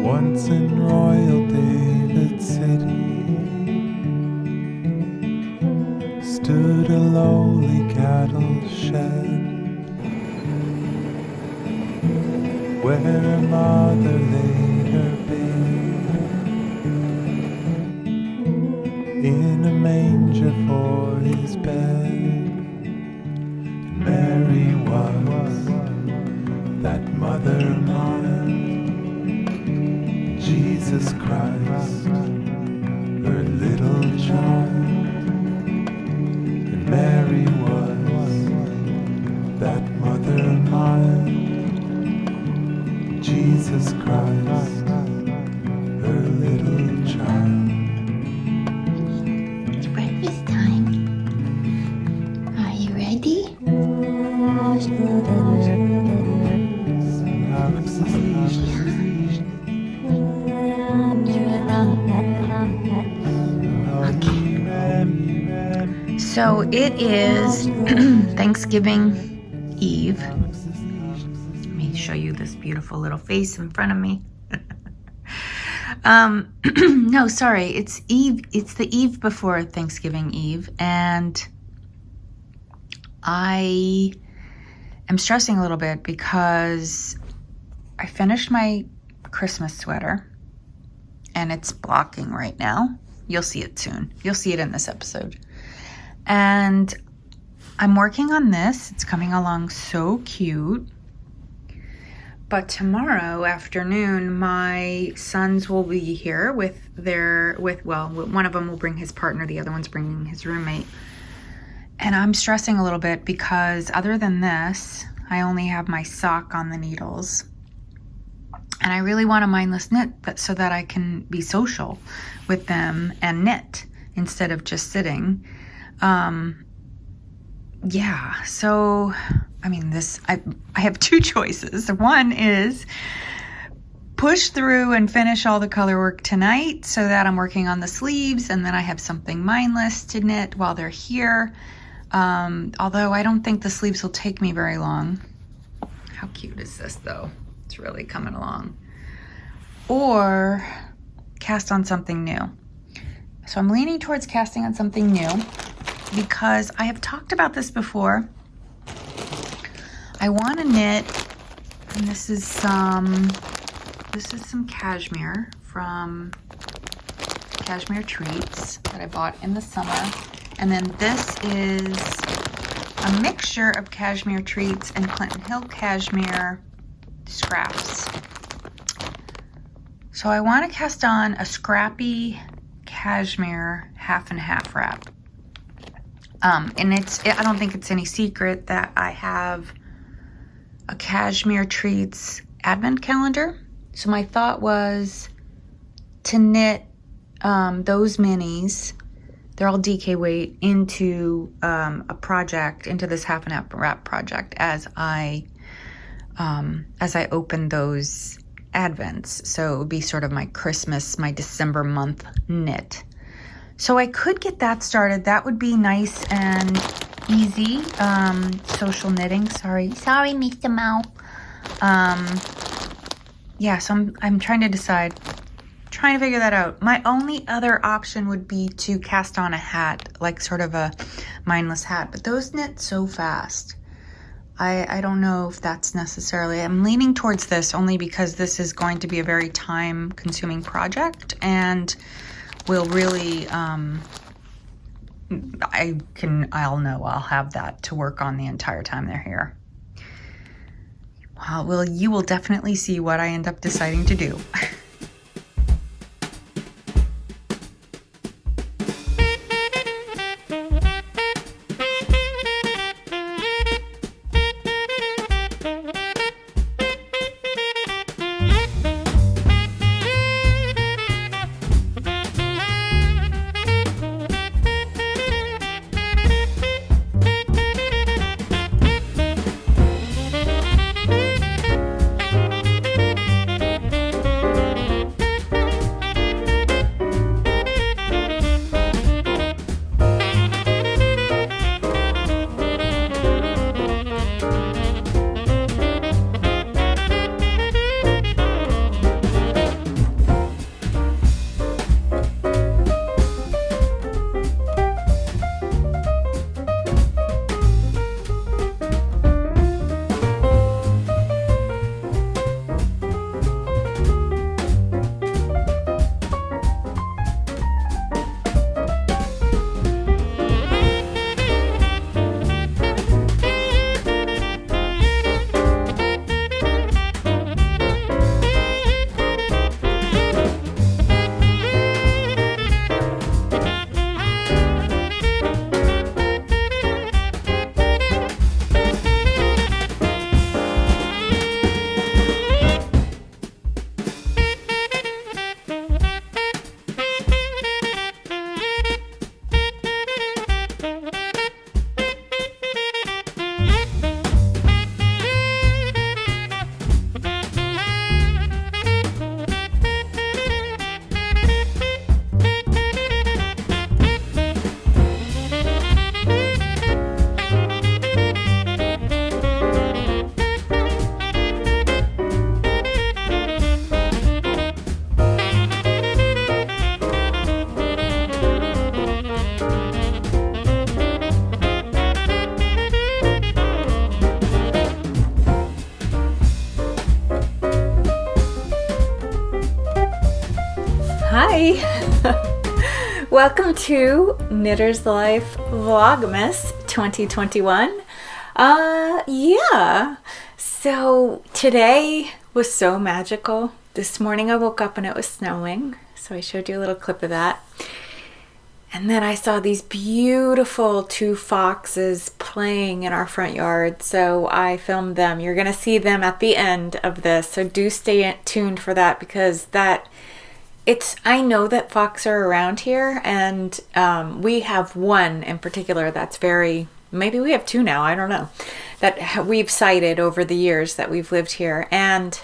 Once in Royal David City stood a lowly cattle shed, where a mother laid her babe in a manger for his bed. Mary was that mother mine, Jesus Christ, her little child. And Mary was that mother mine, Jesus Christ, her little child. It's breakfast time. Are you ready? So it is Thanksgiving Eve. Let me show you this beautiful little face in front of me. No, sorry, it's Eve. It's the eve before Thanksgiving Eve, and I am stressing a little bit because I finished my Christmas sweater and it's blocking right now. You'll see it soon. You'll see it in this episode. And I'm working on this. It's coming along so cute. But tomorrow afternoon, my sons will be here with one of them will bring his partner, the other one's bringing his roommate. And I'm stressing a little bit because other than this, I only have my sock on the needles. And I really want to mindless knit so that I can be social with them and knit instead of just sitting. Yeah, so I mean, I have two choices. One is push through and finish all the color work tonight so that I'm working on the sleeves, and then I have something mindless to knit while they're here. Although I don't think the sleeves will take me very long. How cute is this though? It's really coming along. Or cast on something new. So I'm leaning towards casting on something new because I have talked about this before. I want to knit, and this is some cashmere from Cashmere Treats that I bought in the summer. And then this is a mixture of Cashmere Treats and Clinton Hill Cashmere scraps. So I want to cast on a Scrappy Cashmere half and half wrap. And I don't think it's any secret that I have a Cashmere Treats advent calendar. So my thought was to knit those minis, they're all DK weight, into a project, into this half and half wrap project as I open those advents. So it would be sort of my Christmas, my December month knit. So I could get that started. That would be nice and easy. Social knitting. Sorry, Mr. Mouse. Yeah, so I'm trying to decide. Trying to figure that out. My only other option would be to cast on a hat, like sort of a mindless hat. But those knit so fast. I don't know if that's necessarily. I'm leaning towards this only because this is going to be a very time-consuming project, and will really, I'll have that to work on the entire time they're here. Well, you will definitely see what I end up deciding to do. Hi! Welcome to Knitter's Life Vlogmas 2021. Yeah, so today was so magical. This morning I woke up and it was snowing, so I showed you a little clip of that. And then I saw these beautiful two foxes playing in our front yard, so I filmed them. You're gonna see them at the end of this, so do stay tuned for that, because I know that fox are around here, and we have one in particular that's maybe we have two now, I don't know, that we've sighted over the years that we've lived here. And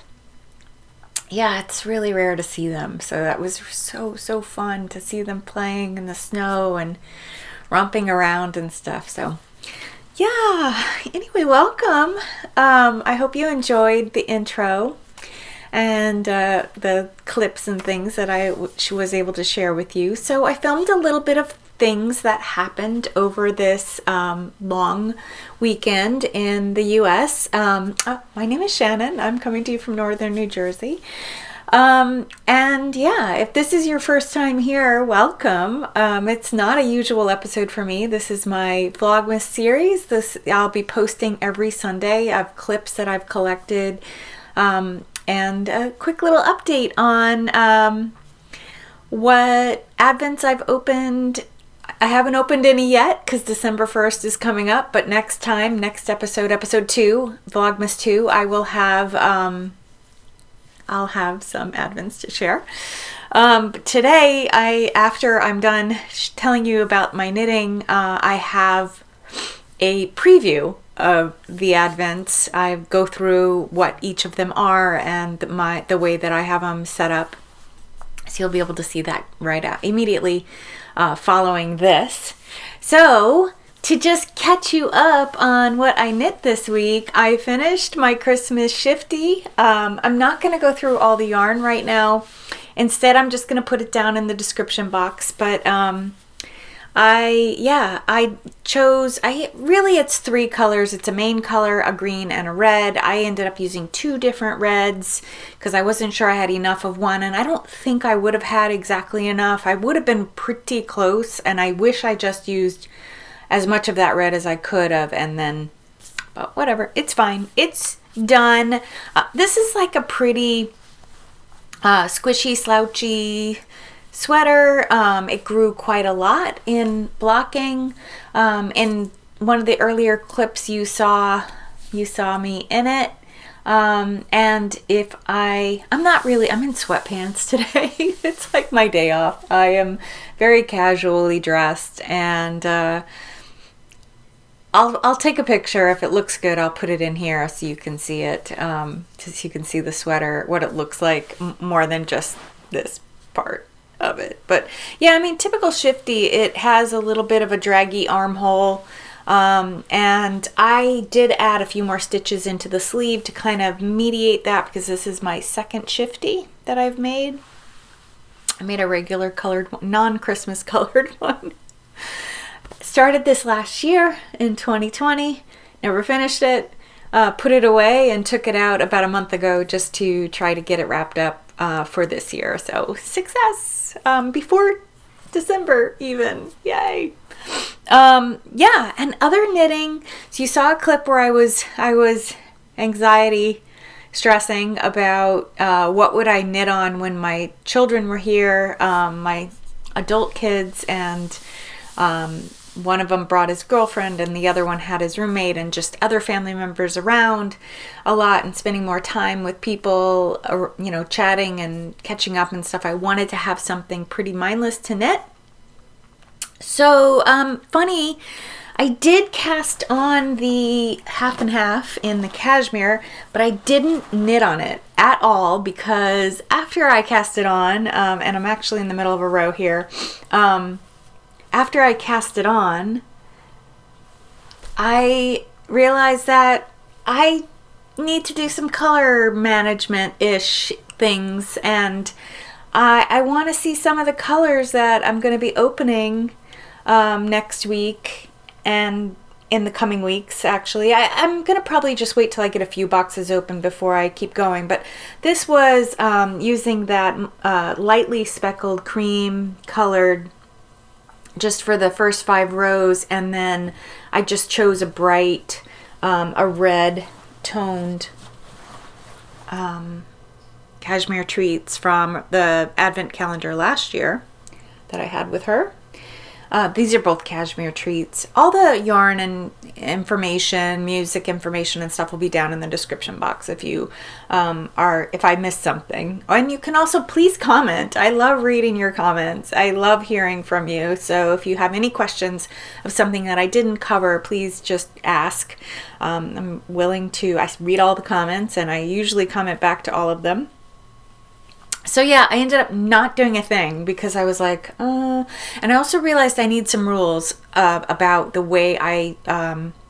yeah, it's really rare to see them. So that was so fun to see them playing in the snow and romping around and stuff. So yeah, anyway, welcome. I hope you enjoyed the intro and the clips and things that I was able to share with you. So I filmed a little bit of things that happened over this long weekend in the US. My name is Shannon. I'm coming to you from northern New Jersey. And yeah, if this is your first time here, welcome. It's not a usual episode for me. This is my Vlogmas series. I'll be posting every Sunday. I have clips that I've collected, and a quick little update on what Advents I've opened. I haven't opened any yet because December 1st is coming up, but next episode, episode 2, Vlogmas 2, I will have, I'll have some Advents to share. But today, after I'm done telling you about my knitting, I have a preview of the Advents. I go through what each of them are and the way that I have them set up. So you'll be able to see that right out immediately following this. So to just catch you up on what I knit this week, I finished my Christmas Shifty. I'm not going to go through all the yarn right now. Instead, I'm just going to put it down in the description box. But it's 3 colors. It's a main color, a green, and a red. I ended up using 2 different reds because I wasn't sure I had enough of one, and I don't think I would have had exactly enough. I would have been pretty close, and I wish I just used as much of that red as I could have, but whatever, it's fine. It's done. This is like a pretty squishy, slouchy sweater. It grew quite a lot in blocking. In one of the earlier clips you saw me in it. And I'm in sweatpants today. It's like my day off. I am very casually dressed, and I'll take a picture. If it looks good, I'll put it in here so you can see it, so you can see the sweater, what it looks like, more than just this part of it. But yeah, I mean, typical Shifty. It has a little bit of a draggy armhole, and I did add a few more stitches into the sleeve to kind of mediate that, because this is my second Shifty that I've made. I made a regular colored one, non-Christmas colored one. Started this last year in 2020, never finished it, put it away and took it out about a month ago just to try to get it wrapped up for this year. So success before December even. Yay. Yeah, and other knitting. So you saw a clip where I was anxiety stressing about what would I knit on when my children were here, my adult kids, and one of them brought his girlfriend and the other one had his roommate, and just other family members around a lot, and spending more time with people, chatting and catching up and stuff. I wanted to have something pretty mindless to knit. So funny, I did cast on the half and half in the Cashmere, but I didn't knit on it at all, because after I cast it on, and I'm actually in the middle of a row here, after I cast it on, I realized that I need to do some color management-ish things, and I want to see some of the colors that I'm going to be opening next week, and in the coming weeks, actually. I'm going to probably just wait till I get a few boxes open before I keep going. But this was using that lightly speckled cream colored just for the first 5 rows. And then I just chose a bright, a red toned cashmere treats from the advent calendar last year that I had with her. These are both cashmere treats. All the yarn and information, music information and stuff will be down in the description box if you if I missed something. And you can also please comment. I love reading your comments. I love hearing from you. So if you have any questions of something that I didn't cover, please just ask. I'm willing to, I read all the comments and I usually comment back to all of them. So yeah, I ended up not doing a thing because I was like, and I also realized I need some rules about the way I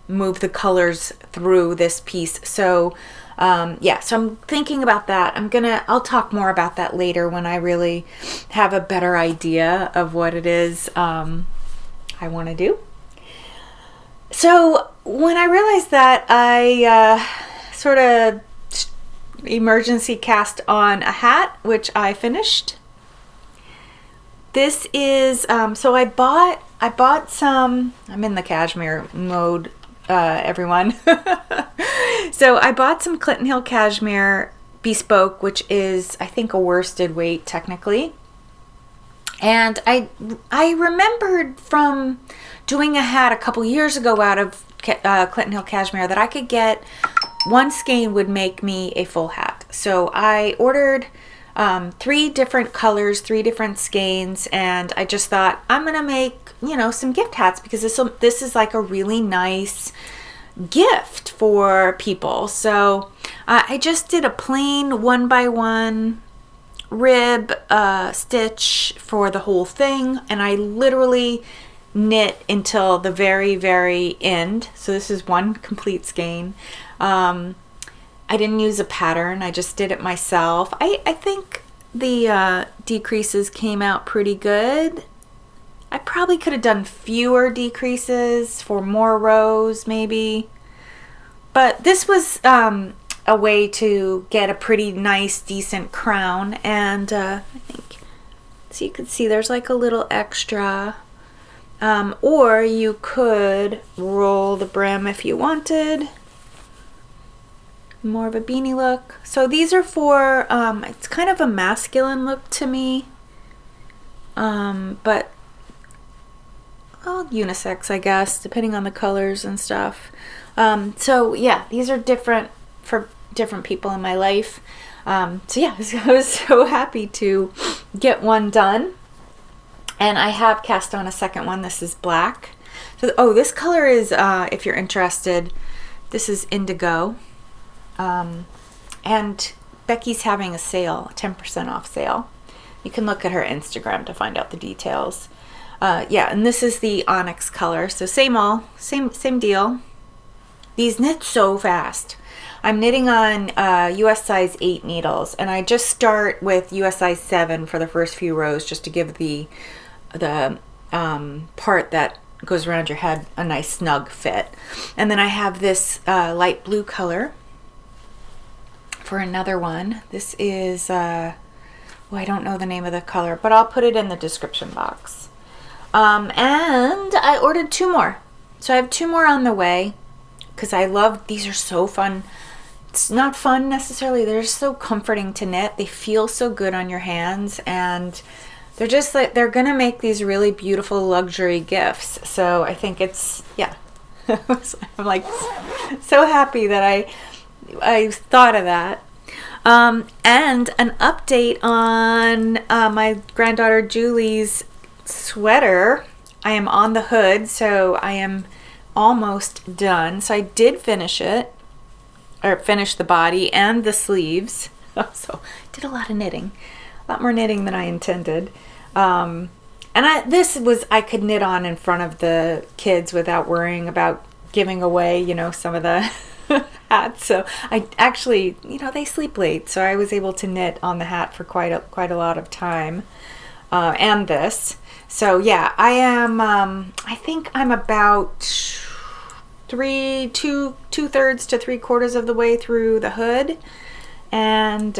move the colors through this piece. So yeah, so I'm thinking about that. I'll talk more about that later when I really have a better idea of what it is I want to do. So when I realized that, I sort of emergency cast on a hat, which I finished. This is so I bought some, I'm in the cashmere mode, everyone. So I bought some Clinton Hill cashmere bespoke, which is I think a worsted weight technically. And I remembered from doing a hat a couple years ago out of Clinton Hill cashmere that I could get one skein would make me a full hat. So I ordered 3 different colors, 3 different skeins, and I just thought I'm gonna make, you know, some gift hats because this is like a really nice gift for people. So I just did a plain 1x1 rib stitch for the whole thing, and I literally knit until the very, very end. So this is one complete skein. I didn't use a pattern. I just did it myself. I think the decreases came out pretty good. I probably could have done fewer decreases for more rows maybe. But this was a way to get a pretty nice, decent crown. And I think, so you can see there's like a little extra. Or you could roll the brim if you wanted. More of a beanie look. So these are for, it's kind of a masculine look to me. But well, unisex, I guess, depending on the colors and stuff. So yeah, these are different for different people in my life. So yeah, I was so happy to get one done. And I have cast on a second one. This is black. So, oh, this color is, if you're interested, this is Indigo. And Becky's having a sale, 10% off sale. You can look at her Instagram to find out the details. Yeah, and this is the Onyx color. So same deal. These knit so fast. I'm knitting on US size 8 needles, and I just start with US size 7 for the first few rows just to give the part that goes around your head a nice snug fit. And then I have this light blue color for another one. This is I don't know the name of the color, but I'll put it in the description box. And I ordered 2 more, so I have 2 more on the way because I love these. Are so fun. It's not fun necessarily, they're so comforting to knit. They feel so good on your hands, and they're just like, they're gonna make these really beautiful luxury gifts. So I think it's, yeah. I'm like so happy that I thought of that. And an update on my granddaughter Julie's sweater. I am on the hood, so I am almost done. So I did finish it, or finish the body and the sleeves. So I did a lot of knitting, a lot more knitting than I intended. And I could knit on in front of the kids without worrying about giving away, you know, some of the hats. So I actually, you know, they sleep late, so I was able to knit on the hat for quite a lot of time. And this. So yeah, I am, I think I'm about 2/3 to 3/4 of the way through the hood. And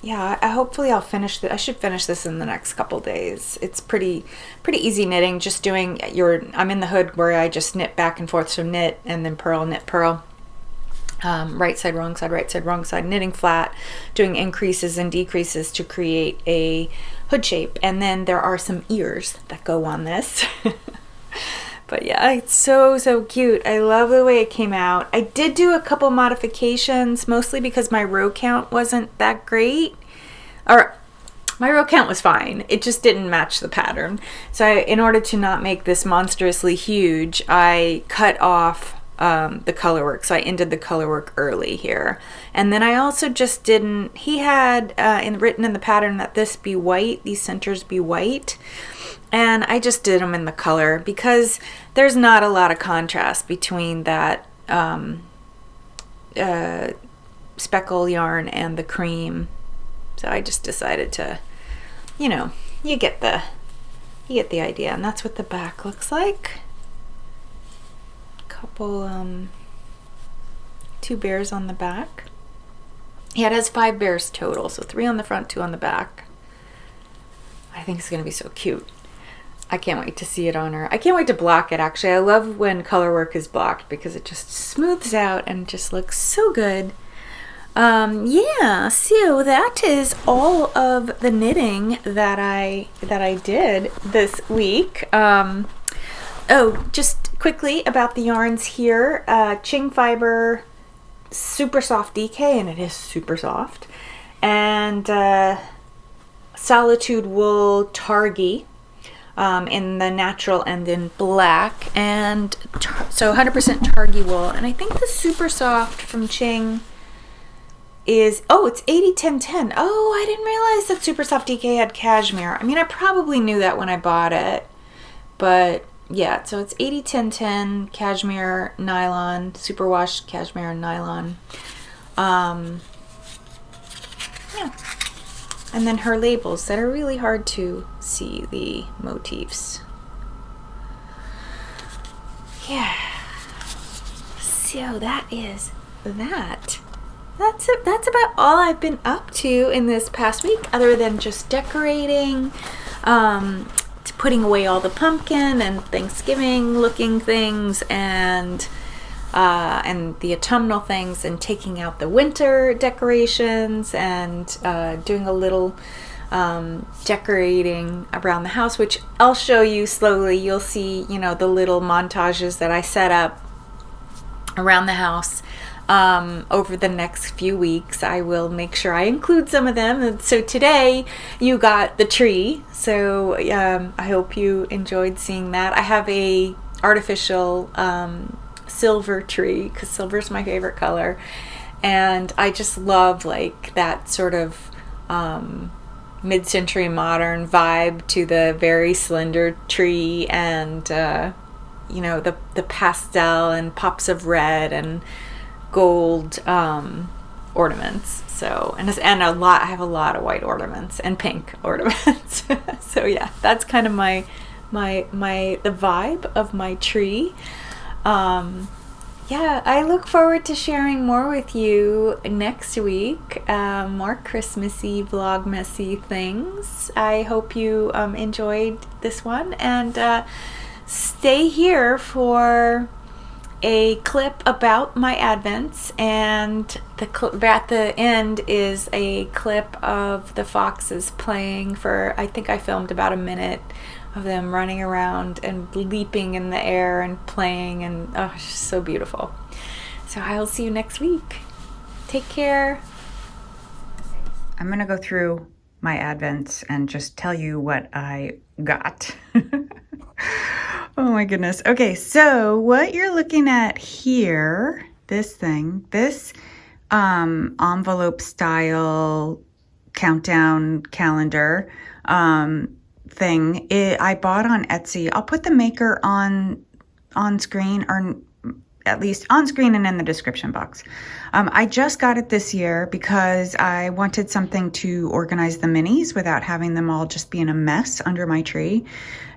yeah, hopefully I'll finish I should finish this in the next couple days. It's pretty easy knitting, just doing I'm in the hood where I just knit back and forth, so knit and then purl, knit, purl. Right side, wrong side, right side, wrong side, knitting flat, doing increases and decreases to create a hood shape. And then there are some ears that go on this. But yeah, it's so cute. I love the way it came out. I did do a couple modifications, mostly because my row count wasn't that great. Or my row count was fine. It just didn't match the pattern. So in order to not make this monstrously huge, I cut off the color work. So I ended the color work early here. And then I also just didn't, he had written in the pattern that this be white, these centers be white. And I just did them in the color because there's not a lot of contrast between that speckle yarn and the cream. So I just decided to, you know, you get the idea. And that's what the back looks like. Couple 2 bears on the back. Yeah, it has 5 bears total, so 3 on the front, 2 on the back. I think it's gonna be so cute. I can't wait to see it on her. I can't wait to block it, actually. I love when color work is blocked because it just smooths out and just looks so good. Yeah, so that is all of the knitting that I did this week. Oh, just quickly about the yarns here. Qing Fibre super soft DK, and it is super soft. And Solitude wool Targhee in the natural and in black. And so 100% Targhee wool. And I think the super soft from Qing is, oh, it's 80-10-10. Oh, I didn't realize that super soft DK had cashmere. I mean, I probably knew that when I bought it, but yeah, so it's 80-10-10 cashmere nylon, superwash cashmere and nylon. Yeah. And then her labels that are really hard to see the motifs. Yeah. So that is that. That's it. That's about all I've been up to in this past week, other than just decorating, putting away all the pumpkin and Thanksgiving looking things, and the autumnal things, and taking out the winter decorations, and doing a little decorating around the house, which I'll show you slowly. You'll see, you know, the little montages that I set up around the house. Over the next few weeks. I will make sure I include some of them. And so today you got the tree, so I hope you enjoyed seeing that. I have a artificial silver tree because silver is my favorite color, and I just love like that sort of mid-century modern vibe to the very slender tree, and you know, the pastel and pops of red and gold ornaments. So and I have a lot of white ornaments and pink ornaments. So yeah, that's kind of the vibe of my tree. Yeah, I look forward to sharing more with you next week. More Christmassy, Vlogmassy things. I hope you enjoyed this one, and stay here for a clip about my advents, and at the end is a clip of the foxes playing for, I think I filmed about a minute of them running around and leaping in the air and playing, and oh, it's just so beautiful. So I will see you next week. Take care. I'm gonna go through my advents and just tell you what I got. Oh my goodness. Okay, so what you're looking at here, this envelope style countdown calendar thing, I bought on Etsy. I'll put the maker on screen, or at least on screen and in the description box. I just got it this year because I wanted something to organize the minis without having them all just be in a mess under my tree.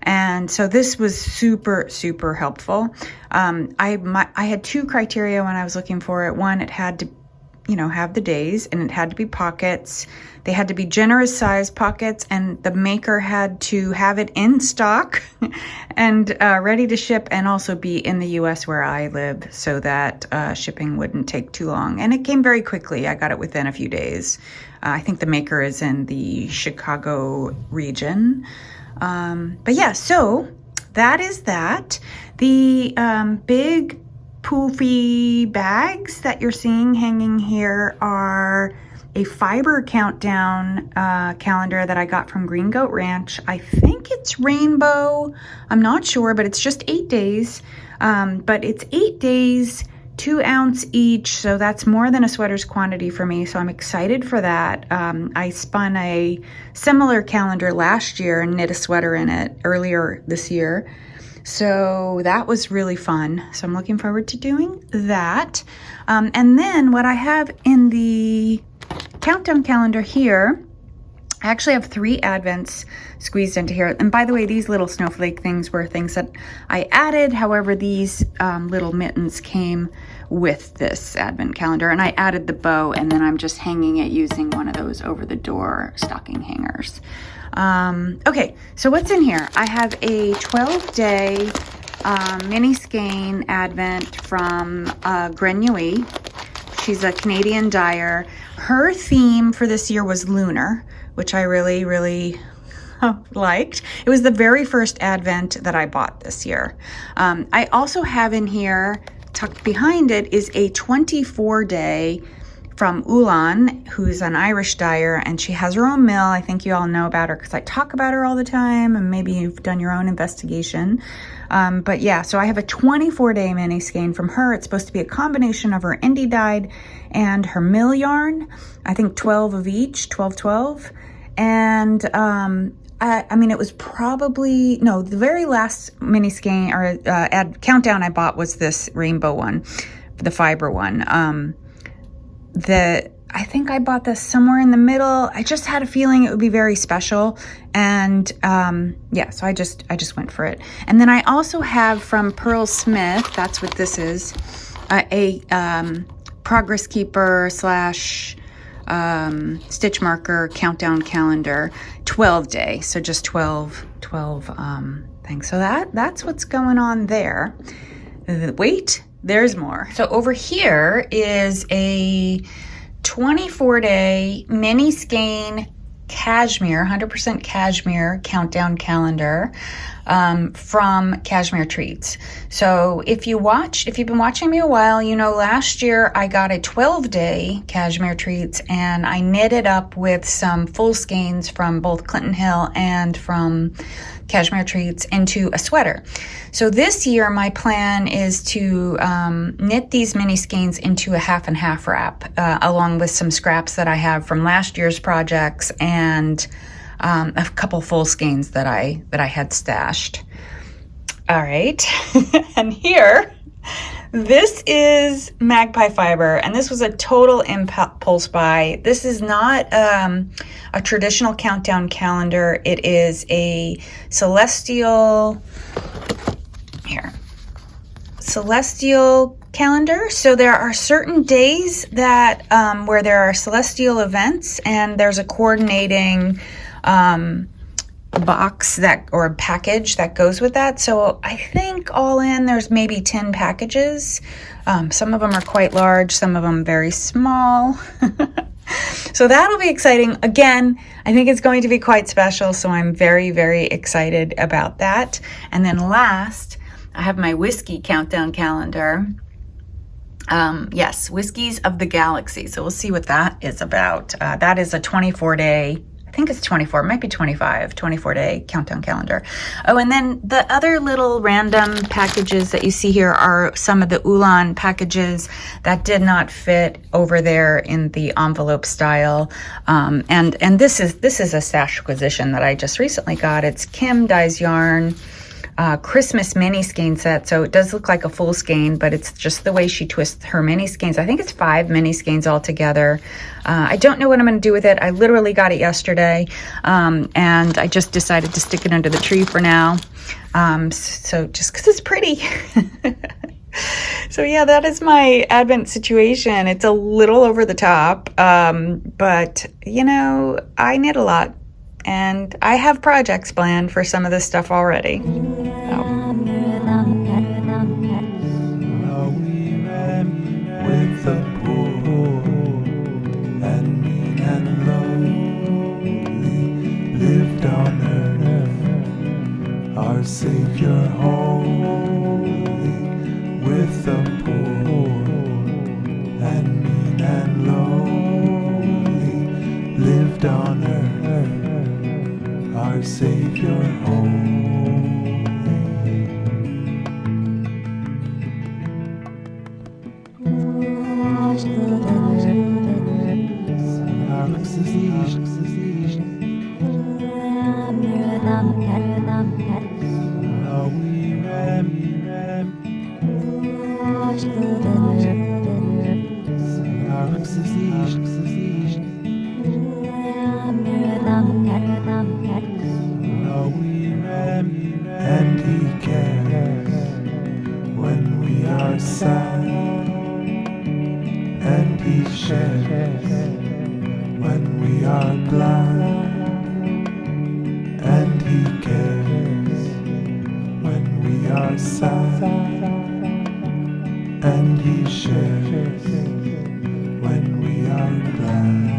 And so this was super, super helpful. I had two criteria when I was looking for it. One, it had to, you know, have the days, and it had to be pockets. They had to be generous size pockets, and the maker had to have it in stock and ready to ship, and also be in the US where I live, so that shipping wouldn't take too long. And it came very quickly. I got it within a few days. I think the maker is in the Chicago region. But yeah, so that is that. The big poofy bags that you're seeing hanging here are a Fibre countdown calendar that I got from Green Goat Ranch. I think it's rainbow. I'm not sure, but it's just 8 days. But it's 8 days, 2 ounce each, so that's more than a sweater's quantity for me, so I'm excited for that. I spun a similar calendar last year and knit a sweater in it earlier this year, so that was really fun. So I'm looking forward to doing that. And then what I have in the countdown calendar here, I actually have 3 advents squeezed into here. And by the way, these little snowflake things were things that I added. However, these little mittens came with this advent calendar, and I added the bow, and then I'm just hanging it using one of those over the door stocking hangers. Okay, so what's in here? I have a 12-day mini skein advent from Grenouille. She's a Canadian dyer. Her theme for this year was lunar, which I really, really liked. It was the very first advent that I bought this year. I also have in here, tucked behind it, is a 24-day from Ulan, who's an Irish dyer, and she has her own mill. I think you all know about her because I talk about her all the time, and maybe you've done your own investigation. But yeah, so I have a 24-day mini skein from her. It's supposed to be a combination of her indie dyed and her mill yarn. I think 12 of each, 12. And I mean, it was probably, no, the very last mini skein or countdown I bought was this rainbow one, the Fibre one. I think I bought this somewhere in the middle. I just had a feeling it would be very special, and yeah, so I just went for it. And then I also have from Pearl Smith, that's what this is, a Progress Keeper / stitch marker countdown calendar, 12-day, so just 12 things. So that's what's going on there. Wait, there's more. So over here is a 24-day mini skein cashmere, 100% cashmere countdown calendar from Cashmere Treats. So if you've been watching me a while, you know last year I got a 12-day Cashmere Treats, and I knitted up with some full skeins from both Clinton Hill and from Cashmere Treats into a sweater. So this year my plan is to knit these mini skeins into a half and half wrap, along with some scraps that I have from last year's projects and a couple full skeins that I had stashed. All right, and here, this is Magpie Fibre, and this was a total impulse buy. This is not a traditional countdown calendar. It is a celestial calendar. So there are certain days that where there are celestial events, and there's a coordinating box or a package that goes with that. So I think all in there's maybe 10 packages. Some of them are quite large, some of them very small. So that'll be exciting. Again, I think it's going to be quite special, so I'm very, very excited about that. And then last, I have my whiskey countdown calendar. Yes, Whiskeys of the Galaxy. So we'll see what that is about. That is a 24-day, I think it's 24, it might be 24-day countdown calendar. Oh, and then the other little random packages that you see here are some of the Ulan packages that did not fit over there in the envelope style. And this is a stash acquisition that I just recently got. It's Kim Dyes Yarn. Christmas mini skein set. So it does look like a full skein, but it's just the way she twists her mini skeins. I think it's 5 mini skeins altogether. I don't know what I'm going to do with it. I literally got it yesterday, and I just decided to stick it under the tree for now. So just because it's pretty. So yeah, that is my Advent situation. It's a little over the top, but you know, I knit a lot and I have projects planned for some of this stuff already. With the poor and mean and lonely lived on earth, our Savior holy. With the poor and mean and lonely lived on earth, our Savior holy. And he cares when we are sad, and he shares when we are glad, and he cares when we are sad, and he shares when we are glad.